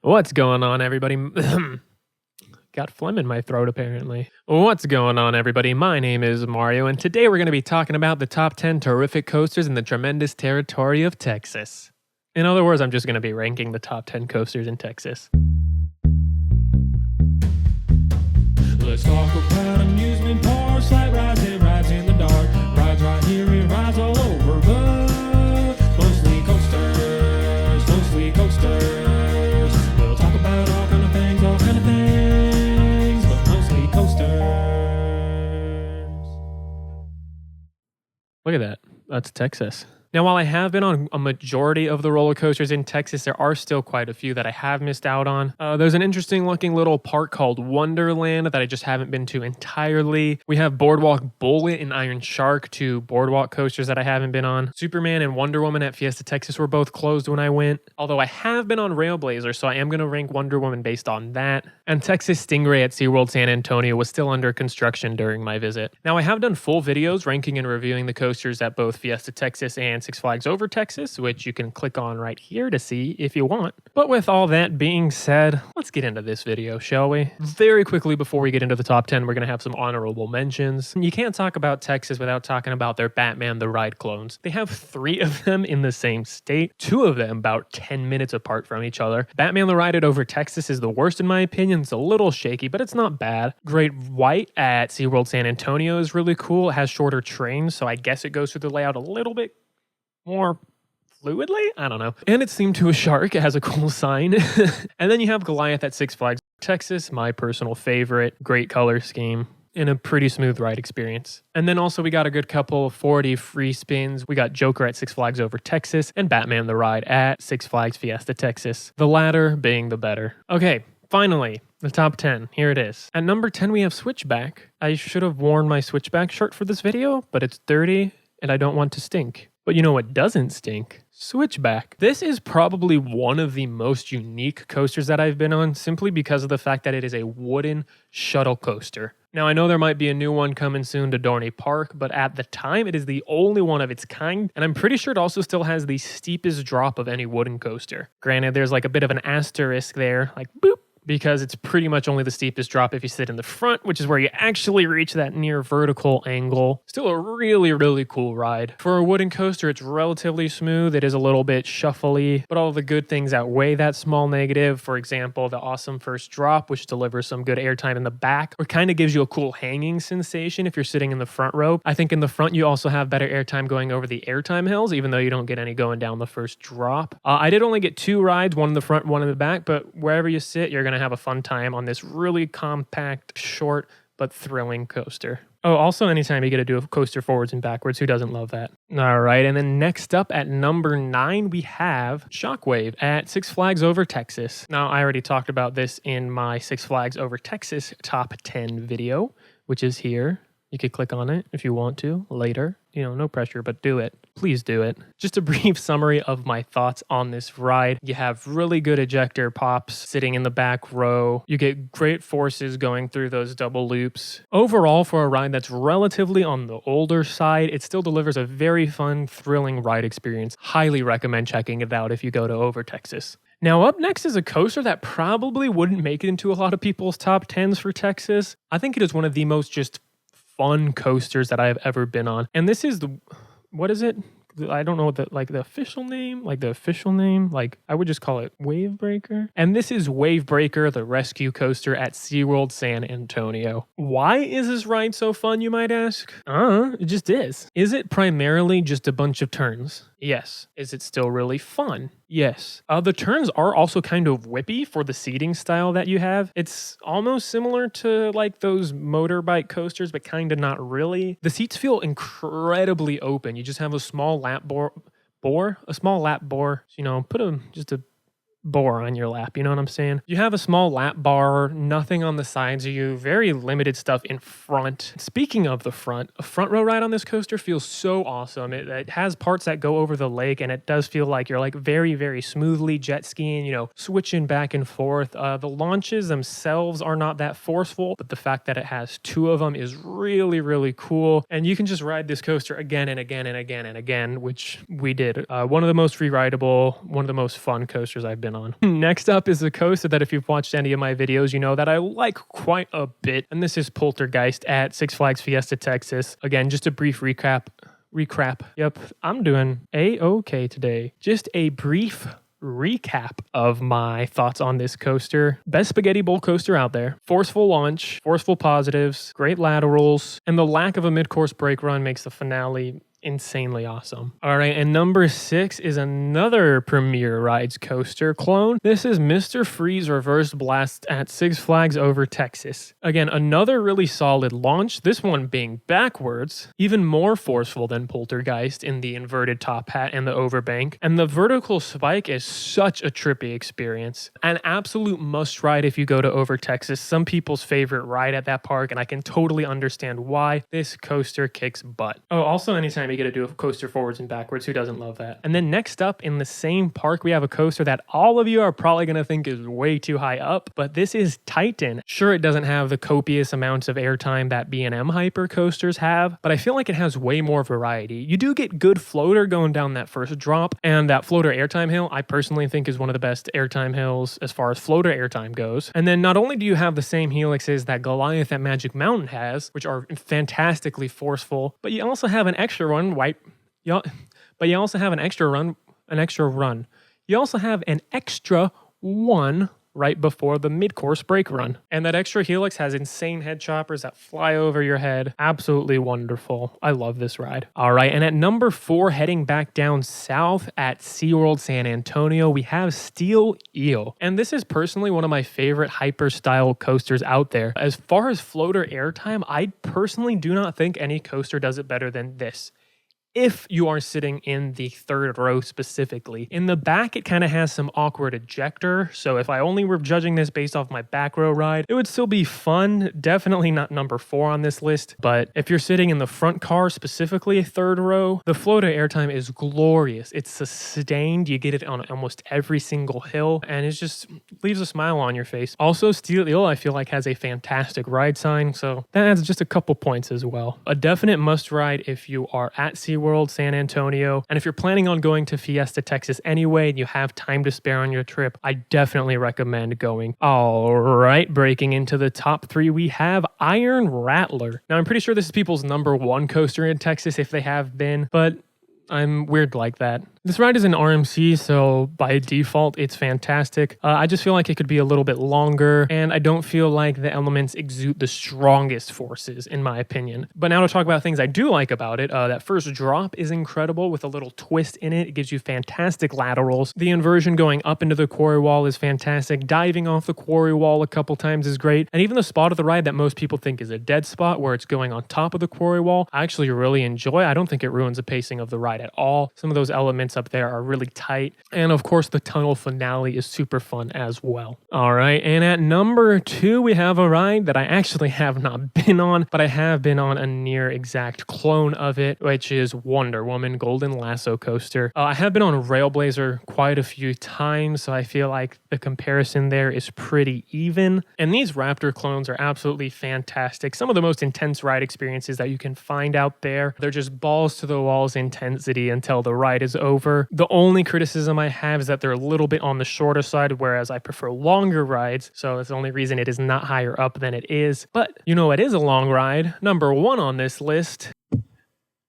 What's going on, everybody? Got phlegm in my throat, apparently. What's going on, everybody? My name is Mario, and today we're going to be talking about the top 10 terrific coasters in the tremendous territory of Texas. In other words, I'm just going to be ranking the top 10 coasters in Texas. Let's talk about amusement parks, like rides in the dark. Rides right here and rides all over, but mostly coasters, We'll talk about all kind of things, but mostly coasters. Look at that. That's Texas. Now, while I have been on a majority of the roller coasters in Texas, there are still quite a few that I have missed out on. There's an interesting looking little park called Wonderland that I just haven't been to entirely. We have Boardwalk Bullet and Iron Shark, two boardwalk coasters that I haven't been on. Superman and Wonder Woman at Fiesta, Texas were both closed when I went. Although I have been on Railblazer, so I am going to rank Wonder Woman based on that. And Texas Stingray at SeaWorld San Antonio was still under construction during my visit. Now, I have done full videos ranking and reviewing the coasters at both Fiesta, Texas and Six Flags Over Texas, which you can click on right here to see if you want. But with all that being said, let's get into this video, shall we? Very quickly before we get into the top 10, we're going to have some honorable mentions. You can't talk about Texas without talking about their Batman the Ride clones. They have 3 of them in the same state, 2 of them about 10 minutes apart from each other. Batman the Ride at Over Texas is the worst in my opinion. It's a little shaky, but it's not bad. Great White at SeaWorld San Antonio is really cool. It has shorter trains, so I guess it goes through the layout a little bit more fluidly? I don't know. And it's themed to a shark. It has a cool sign. And then you have Goliath at Six Flags Texas, my personal favorite. Great color scheme and a pretty smooth ride experience. And then also we got a good couple of 40 free spins. We got Joker at Six Flags Over Texas and Batman the Ride at Six Flags Fiesta Texas. The latter being the better. Okay, finally, the top 10. Here it is. At number 10, we have Switchback. I should have worn my Switchback shirt for this video, but it's dirty and I don't want to stink. But you know what doesn't stink? Switchback. This is probably one of the most unique coasters that I've been on, simply because of the fact that it is a wooden shuttle coaster. Now, I know there might be a new one coming soon to Dorney Park, but at the time, it is the only one of its kind, and I'm pretty sure it also still has the steepest drop of any wooden coaster. Granted, there's like a bit of an asterisk there, like boop, because it's pretty much only the steepest drop if you sit in the front, which is where you actually reach that near vertical angle. Still a really, really cool ride. For a wooden coaster, it's relatively smooth. It is a little bit shuffly, but all the good things outweigh that small negative. For example, the awesome first drop, which delivers some good airtime in the back, or kind of gives you a cool hanging sensation if you're sitting in the front row. I think in the front, you also have better airtime going over the airtime hills, even though you don't get any going down the first drop. I did only get 2 rides, one in the front, one in the back, but wherever you sit, you're going to have a fun time on this really compact, short, but thrilling coaster. Oh, also anytime you get to do a coaster forwards and backwards, who doesn't love that? All right, and then next up at number 9, we have Shockwave at Six Flags Over Texas. Now, I already talked about this in my Six Flags Over Texas top 10 video, which is here. You could click on it if you want to later. You know, no pressure, but do it. Please do it. Just a brief summary of my thoughts on this ride. You have really good ejector pops sitting in the back row. You get great forces going through those double loops. Overall, for a ride that's relatively on the older side, it still delivers a very fun, thrilling ride experience. Highly recommend checking it out if you go to Over Texas. Now, up next is a coaster that probably wouldn't make it into a lot of people's top 10s for Texas. I think it is one of the most just fun coasters that I have ever been on. And this is what is it? I don't know what the official name, I would just call it Wavebreaker. And this is Wavebreaker, the rescue coaster at SeaWorld San Antonio. Why is this ride so fun, you might ask? It just is. Is it primarily just a bunch of turns? Yes. Is it still really fun? Yes. The turns are also kind of whippy for the seating style that you have. It's almost similar to like those motorbike coasters, but kind of not really. The seats feel incredibly open. You just have a small lap bore, you know, put just a bore on your lap, you know what I'm saying? You have a small lap bar, nothing on the sides of you, very limited stuff in front. Speaking of the front, a front row ride on this coaster feels so awesome. It has parts that go over the lake, and it does feel like you're like very, very smoothly jet skiing, you know, switching back and forth. The launches themselves are not that forceful, but the fact that it has 2 of them is really, really cool. And you can just ride this coaster again and again and again and again, which we did. One of the most free rideable, one of the most fun coasters I've been ridden on. Next up is a coaster that if you've watched any of my videos, you know that I like quite a bit. And this is Poltergeist at Six Flags Fiesta, Texas. Again, just a brief recap. Yep, I'm doing A-okay today. Just a brief recap of my thoughts on this coaster. Best spaghetti bowl coaster out there. Forceful launch, forceful positives, great laterals, and the lack of a mid-course brake run makes the finale insanely awesome. All right, and number 6 is another Premier Rides coaster clone. This is Mr. Freeze Reverse Blast at Six Flags Over Texas. Again, another really solid launch, this one being backwards, even more forceful than Poltergeist in the inverted top hat and the overbank. And the vertical spike is such a trippy experience. An absolute must ride if you go to Over Texas. Some people's favorite ride at that park, and I can totally understand why. This coaster kicks butt. Oh, also anytime you get to do a coaster forwards and backwards, who doesn't love that? And then next up in the same park, we have a coaster that all of you are probably going to think is way too high up, but this is Titan. Sure, it doesn't have the copious amounts of airtime that B&M Hyper coasters have, but I feel like it has way more variety. You do get good floater going down that first drop, and that floater airtime hill, I personally think is one of the best airtime hills as far as floater airtime goes. And then not only do you have the same helixes that Goliath at Magic Mountain has, which are fantastically forceful, but you also have an extra one. You also have an extra run. You also have an extra one right before the mid-course brake run. And that extra helix has insane head choppers that fly over your head. Absolutely wonderful. I love this ride. All right, and at number 4, heading back down south at SeaWorld San Antonio, we have Steel Eel. And this is personally one of my favorite hyper-style coasters out there. As far as floater airtime, I personally do not think any coaster does it better than this. If you are sitting in the third row specifically. In the back, it kind of has some awkward ejector, so if I only were judging this based off my back row ride, it would still be fun. Definitely not number 4 on this list, but if you're sitting in the front car, specifically third row, the floater airtime is glorious. It's sustained. You get it on almost every single hill, and it just leaves a smile on your face. Also, Steel Eel, I feel like, has a fantastic ride sign, so that adds just a couple points as well. A definite must ride if you are at SeaWorld San Antonio, and if you're planning on going to Fiesta, Texas anyway, and you have time to spare on your trip, I definitely recommend going. All right, breaking into the top 3, we have Iron Rattler. Now, I'm pretty sure this is people's number 1 coaster in Texas if they have been, but I'm weird like that. This ride is an RMC, so by default, it's fantastic. I just feel like it could be a little bit longer, and I don't feel like the elements exude the strongest forces, in my opinion. But now to talk about things I do like about it, that first drop is incredible with a little twist in it. It gives you fantastic laterals. The inversion going up into the quarry wall is fantastic. Diving off the quarry wall a couple times is great. And even the spot of the ride that most people think is a dead spot, where it's going on top of the quarry wall, I actually really enjoy. I don't think it ruins the pacing of the ride at all. Some of those elements up there are really tight, and of course the tunnel finale is super fun as well. All right, and at number 2 we have a ride that I actually have not been on, but I have been on a near exact clone of it, which is Woman Golden Lasso Coaster. I have been on Railblazer quite a few times, so I feel like the comparison there is pretty even, and these Raptor clones are absolutely fantastic. Some of the most intense ride experiences that you can find out there. They're just balls to the walls intensity until the ride is over. The only criticism I have is that they're a little bit on the shorter side, whereas I prefer longer rides, so that's the only reason it is not higher up than it is. But you know, it is a long ride. Number 1 on this list,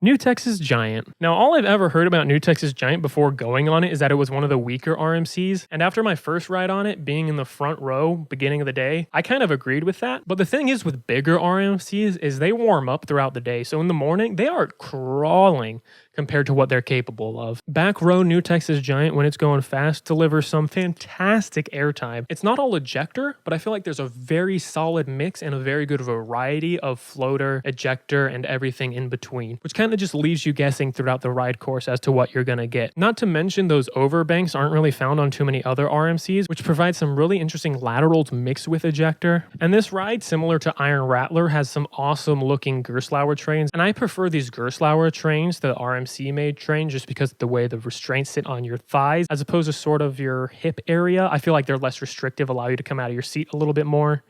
New Texas Giant. Now, all I've ever heard about New Texas Giant before going on it is that it was one of the weaker RMCs, and after my first ride on it, being in the front row, beginning of the day, I kind of agreed with that. But the thing is with bigger RMCs is they warm up throughout the day, so in the morning, they are crawling compared to what they're capable of. Back row New Texas Giant, when it's going fast, delivers some fantastic airtime. It's not all ejector, but I feel like there's a very solid mix and a very good variety of floater, ejector, and everything in between, which kind of just leaves you guessing throughout the ride course as to what you're gonna get. Not to mention those overbanks aren't really found on too many other RMCs, which provide some really interesting laterals mixed with ejector. And this ride, similar to Iron Rattler, has some awesome looking Gerstlauer trains, and I prefer these Gerstlauer trains to the RMC Maid Train just because of the way the restraints sit on your thighs as opposed to sort of your hip area. I feel like they're less restrictive, allow you to come out of your seat a little bit more.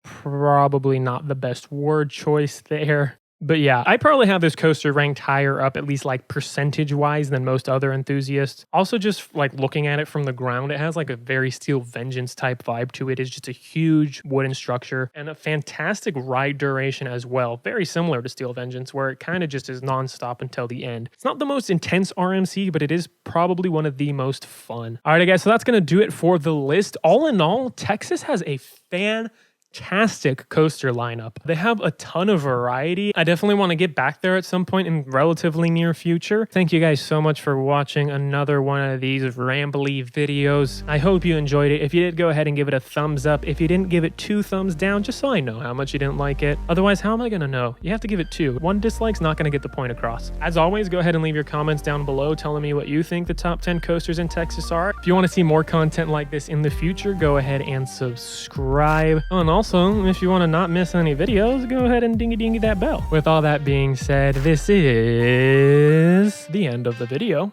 Probably not the best word choice there. But yeah, I probably have this coaster ranked higher up, at least like percentage wise, than most other enthusiasts. Also, just like looking at it from the ground, it has like a very Steel Vengeance type vibe to it. It's just a huge wooden structure and a fantastic ride duration as well. Very similar to Steel Vengeance, where it kind of just is nonstop until the end. It's not the most intense RMC, but it is probably one of the most fun. All right, guys, so that's going to do it for the list. All in all, Texas has a fantastic coaster lineup. They have a ton of variety. I definitely want to get back there at some point in relatively near future. Thank you guys so much for watching another one of these rambly videos. I hope you enjoyed it. If you did, go ahead and give it a thumbs up. If you didn't, give it 2 thumbs down, just so I know how much you didn't like it. Otherwise, how am I gonna know? You have to give it 2. 1 dislike's not gonna get the point across. As always, go ahead and leave your comments down below telling me what you think the top 10 coasters in Texas are. If you want to see more content like this in the future, go ahead and subscribe. Oh, and also, if you want to not miss any videos, go ahead and dingy that bell. With all that being said, this is the end of the video.